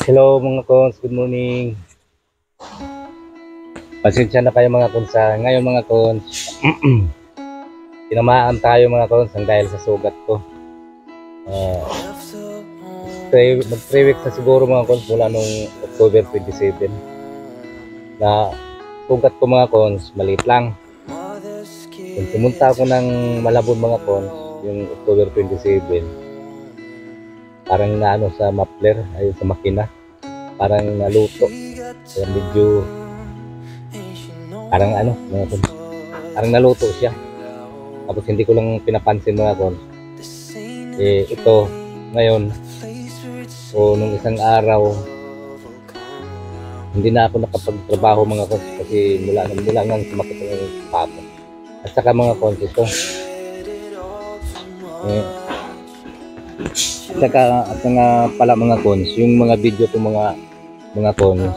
Hello mga cons, good morning. Pasensya na kayo mga cons ngayon mga cons. Tinamaan tayo mga cons dahil sa sugat ko. Mag 3 weeks na siguro mga cons mula nung October 27. Na sugat ko mga cons, maliit lang. Kung pumunta ako ng Malabon mga cons, yung October 27, parang naano sa muffler, ayun sa makina. Parang naluto. Kaya medyo parang mga cons, parang naluto siya. Tapos hindi ko lang pinapansin mga cons. Ito ngayon o nung isang araw hindi na ako nakapagtrabaho mga cons kasi mula nang sumakit ang papa. At saka mga cons ito at nga pala mga cons, yung mga video ko mga cons,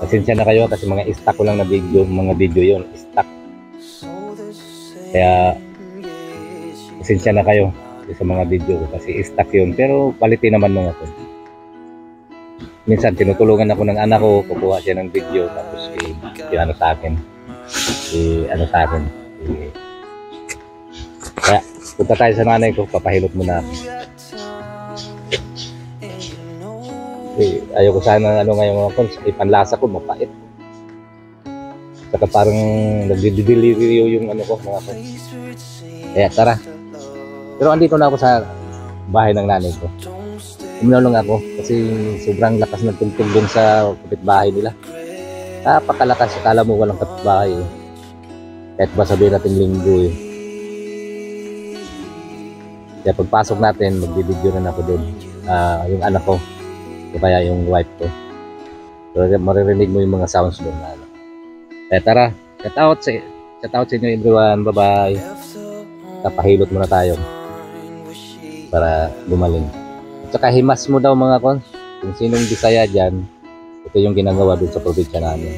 pasensya na kayo kasi mga stock ko lang na video, mga video yon stock, kaya pasensya na kayo sa mga video ko kasi stock yun, pero quality naman mga cons. Minsan tinutulungan ako ng anak ko, kukuha siya ng video tapos ano sa akin kaya punta tayo sa nanay ko, papahilot muna ako. Ayoko sana ngayon mga cons, panlasa ko mapait, saka parang nagdi-delirio yung ko mga cons. Kaya tara, pero andito na ako sa bahay ng nanay ko. Uminulong ako kasi sobrang lakas ng tugtog dun sa kapitbahay nila. Napakalakas, akala mo walang kapitbahay kahit ba sabihin natin linggo Kaya pagpasok natin, magdi-video na ako dun, yung anak ko o kaya yung wife ko, so maririnig mo yung mga sounds doon. Kaya tara, shout out sa inyo everyone, bye bye. Tapahilot muna tayo para gumaling. At saka himas mo daw mga cons, kung sinong Bisaya dyan, ito yung ginagawa doon sa probinsya namin,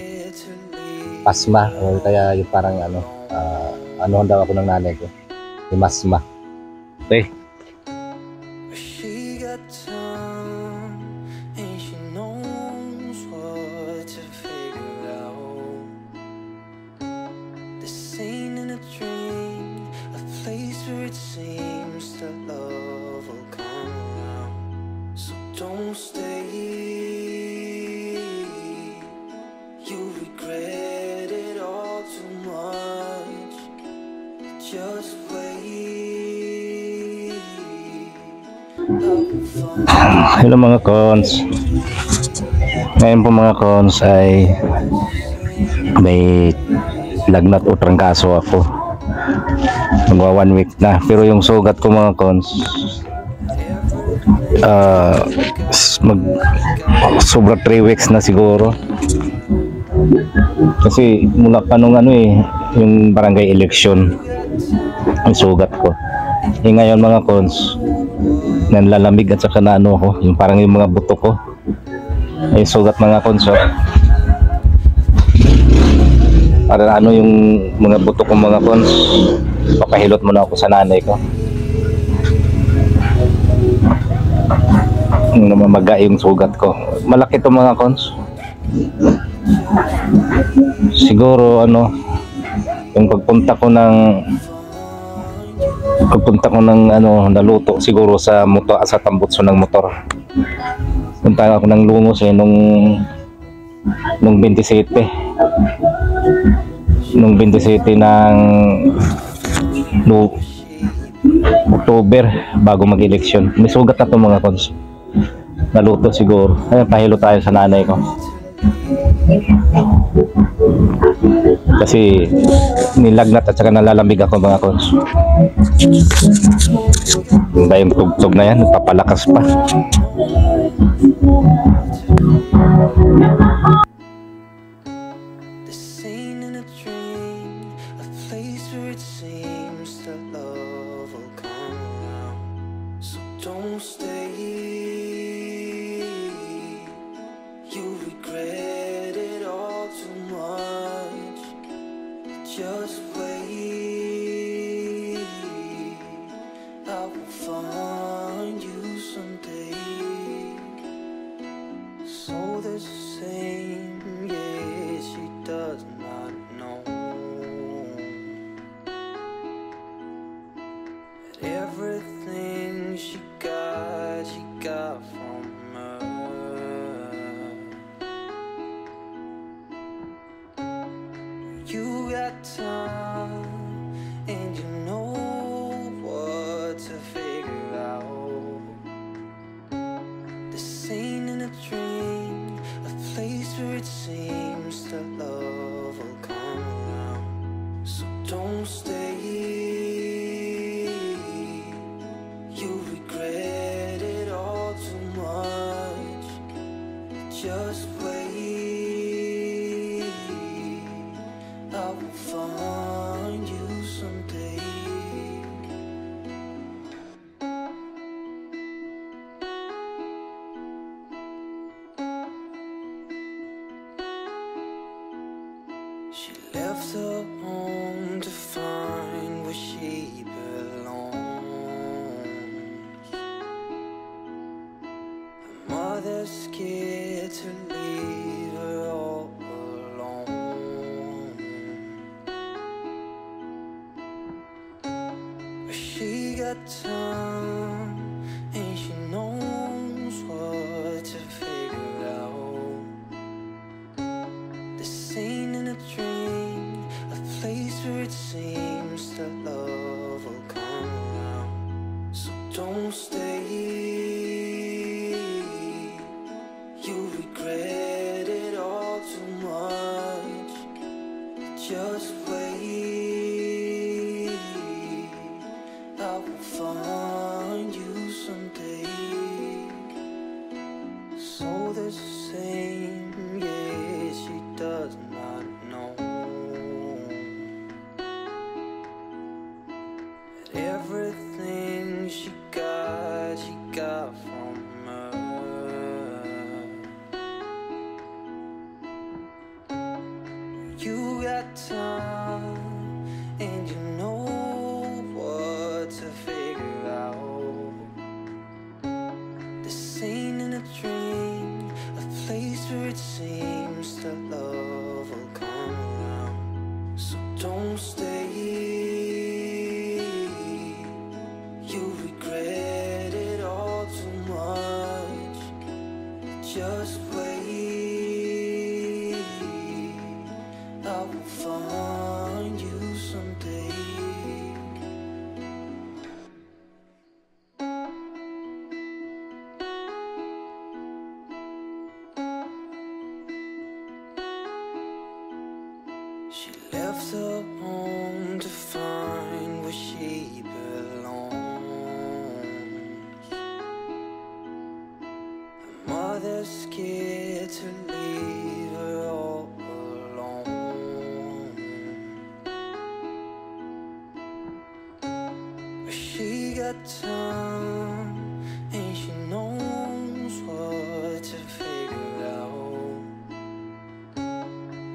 pasma, o kaya yung parang anuhan daw ako ng nanay ko, himasma. Okay. Don't stay, you regret it all too much. Just wait. Hello mga cons. Ngayon po mga cons ay may lagnat o trangkaso ako. Magwa 1 week na, pero yung sugat ko mga cons sobra 3 weeks na siguro kasi mula pa nung yung barangay election yung sugat ko. Ngayon mga cons, nanlalamig at saka na ko, yung parang yung mga buto ko ay sugat mga cons. Para yung mga buto ko mga cons, papahilot muna ako sa nanay ko. Namamaga yung sugat ko, malaki to mga cons. Siguro yung pagpunta ko ng naluto siguro sa motor, sa tambutso ng motor. Punta ako ng Lungos nung 27 ng October bago mag-eleksyon. May sugat na to mga cons, naluto siguro. Ayun, pahilo tayo sa nanay ko kasi nilagnat at saka nalalamig ako mga cons. Yung tugtog na yan, papalakas pa. Don't stay, you regret it all too much. Just wait, I will find you someday. same, yeah, she does not know that everything she got from her. You got time and you know what to figure out. This ain't in a dream, a place where it seems that love will come around. So don't stay, you regret it all too much. Just wait, I will find you someday. She left her home to find where she belongs. Her mother's scared to leave her all alone. But she got time and she knows what to figure out. This ain't in a dream, a place where it seems that love will come around. So don't stay, you regret it all too much. Just wait, I will find you someday. So the same, yeah, she does not know that everything she got from her. You got time and you know what to figure out. This ain't in a dream, a place where it seems that love will come around. So don't stay, you regret it all too much. Just wait, I will find you someday. She left her home to find where she belongs. Her mother's scared to leave her all alone. But she got time and she knows what to figure out.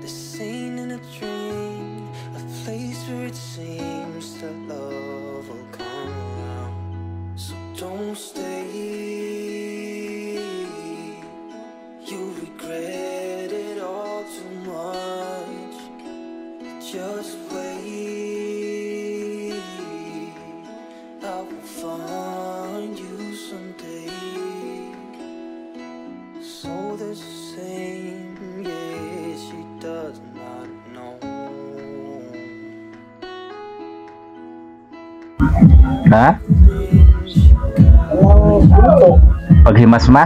This ain't in a dream, a place where it seems that love will come around. So don't stay, you regret it all too much. Just wait, I will find you someday. So the same, yeah, she does not know. Ha? Paghimas ma?